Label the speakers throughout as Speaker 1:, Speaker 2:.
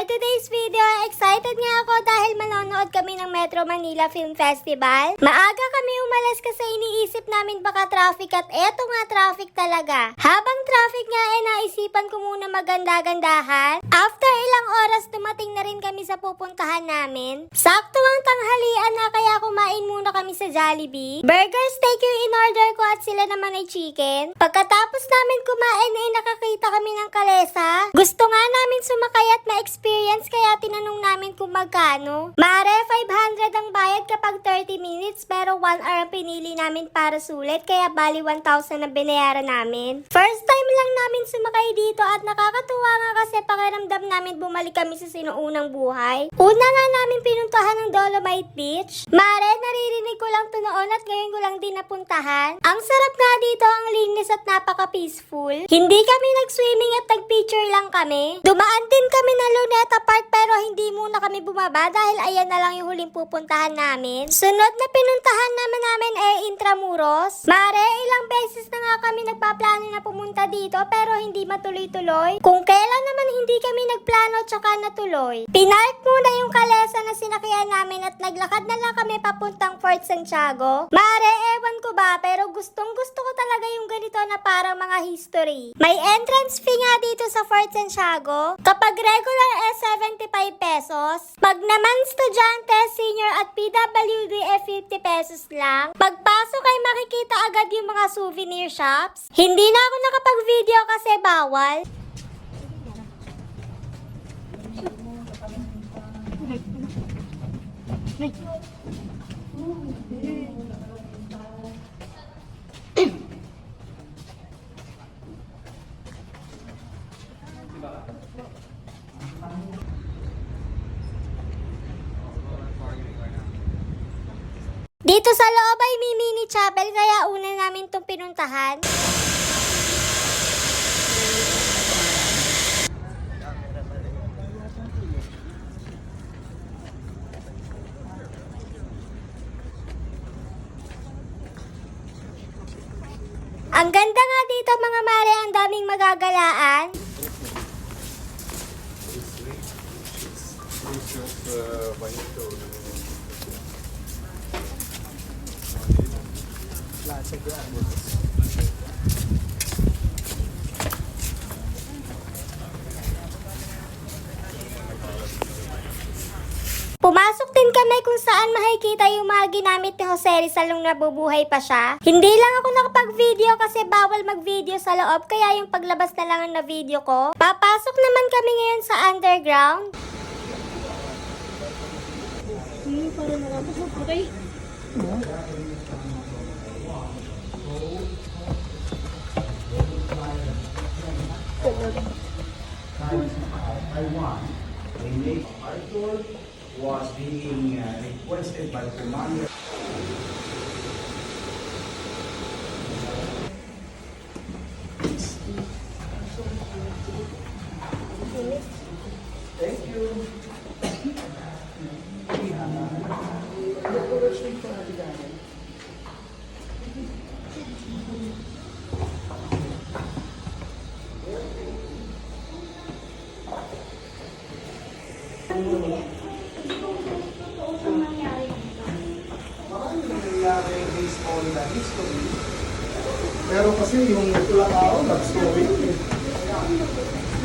Speaker 1: today's video, excited nga ako dahil manonood kami ng Metro Manila Film Festival. Maaga kami umalis kasi iniisip namin baka traffic at eto nga traffic talaga. Habang traffic nga naisipan ko muna maganda-gandahan. After ilang oras dumating na rin kami sa pupuntahan namin. Sakto ang tanghalian na kaya kumain muna kami sa Jollibee. Burger steak yung in-order ko at sila naman ay chicken. Pagkatapos namin kumain ay nakakita kami ng kalesa. Gusto nga namin sumakay at ma-experience kaya tinanong namin kung magkano. Mare, 500 ang bayad kapag 30 minutes pero 1 hour ang pinili namin para sulit kaya bali 1,000 ang binayaran namin. First time lang namin sumakay dito at nakakatuwa nga kasi pakiramdam namin bumalik kami sa sinuunang buhay. Una nga namin pinuntahan ng Dolomite Beach. Mare, naririnig ko lang to noon at ngayon ko lang din napuntahan. Ang sarap nga dito, ang linis at napaka-peaceful. Hindi kami nag-swimming at nag-picture lang kami. Dumaan din kami ng Luneta Park pero hindi muna kami bumaba dahil ayan na lang yung huling pupuntahan namin. Sunod na pinuntahan namin ay Intramuros. Mare, ilang beses na nga kami nagpaplano na pumunta dito pero hindi matuloy-tuloy. Kung kailan naman hindi kami nagplano tsaka natuloy. Pinark muna yung kalesa na sinakyan namin at naglakad na lang kami papuntang Fort Santiago. Mare, ewan ko ba pero gustong gusto ko talaga yung ganito na parang mga history. May entrance fee nga dito sa Fort Santiago. Kapag regular 75 pesos. Pag naman estudyante, senior at PWD 50 pesos lang. Pagpasok ay makikita agad yung mga souvenir shops. Hindi na ako nakapag-video kasi bawal. Dito sa loob ay may mini chapel kaya una namin itong pinuntahan. Ang ganda nga dito mga mare, ang daming magagalaan. Pumasok din kami kung saan makikita yung mga ginamit ni Jose Rizal nung nabubuhay pa siya. Hindi lang ako nakapag-video kasi bawal mag-video sa loob kaya yung paglabas na lang ang na-video ko. Papasok naman kami ngayon sa underground.
Speaker 2: Para nakapasok, okay?
Speaker 3: Arthur was being requested by Commander. Thank you. Nangyari based on the history. Pero kasi yung Tulacao, nag-story yun eh.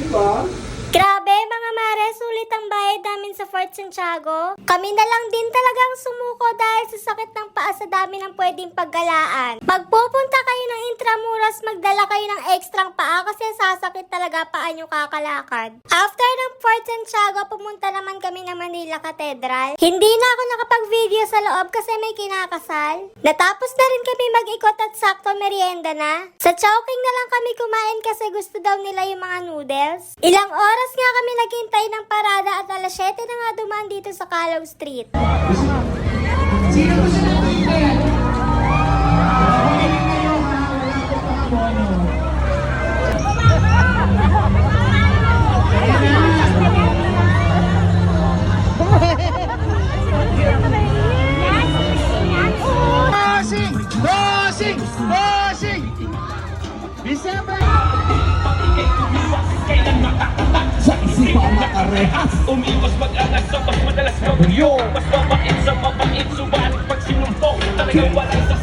Speaker 3: Diba?
Speaker 1: Grabe mga mare, sulit ang bayad namin sa Fort Santiago. Kami na lang din talagang sumuko dahil sa sakit ng paa sa dami ng pwedeng paggalaan. Pag pupunta kayo ng Intramuros, magdala kayo ng ekstrang paa kasi sasakit talaga paa nyo kakalakad. After ng Fort Santiago, pumunta naman kami ng Manila Cathedral. Hindi na ako nakapag-video sa loob kasi may kinakasal. Natapos na rin kami mag-ikot at sakto merienda na. Sa Chowking na lang kami kumain kasi gusto daw nila yung mga noodles. Ilang oras nga kami naghintay ng parada at alas 7 na nga dumaan dito sa Calao Street.
Speaker 4: December! Sa isipan makarehas.
Speaker 5: Umiwas mag-angas sa mas madalas kaburyo. Mas mabait sa mabait, subalit pag sinumpong talagang walang sa...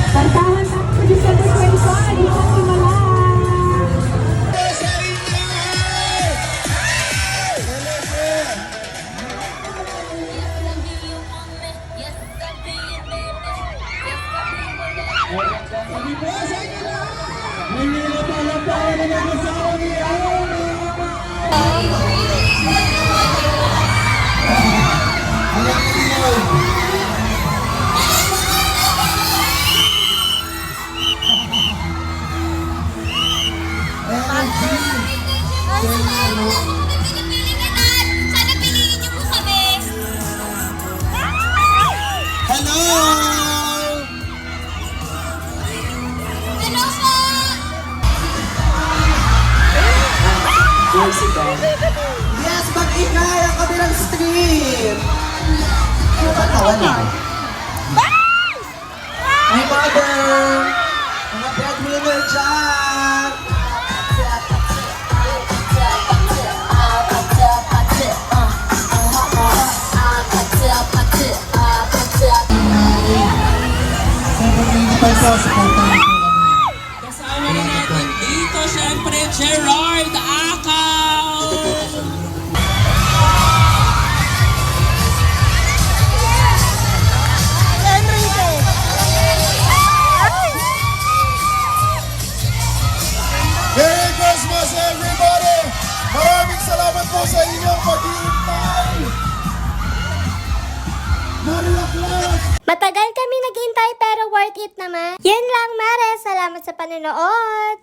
Speaker 2: Kantahan tayo sa December 25. Dito ang Himala.
Speaker 1: Sana piliin niyo po kami.
Speaker 4: Hello!
Speaker 1: Hello po!
Speaker 4: Yes, mag-ingay ang kabilang street! Ano ba wala? My mother! Mga breadwinner dyan!
Speaker 5: Kasama na natin dito, syempre, Gerard Akaw!
Speaker 3: Merry Christmas everybody! Maraming salamat po sa inyong pag-iintay! Marilaklak!
Speaker 1: Matagal kami naghintay pero worth it naman. Yun lang, Mare. Salamat sa panonood.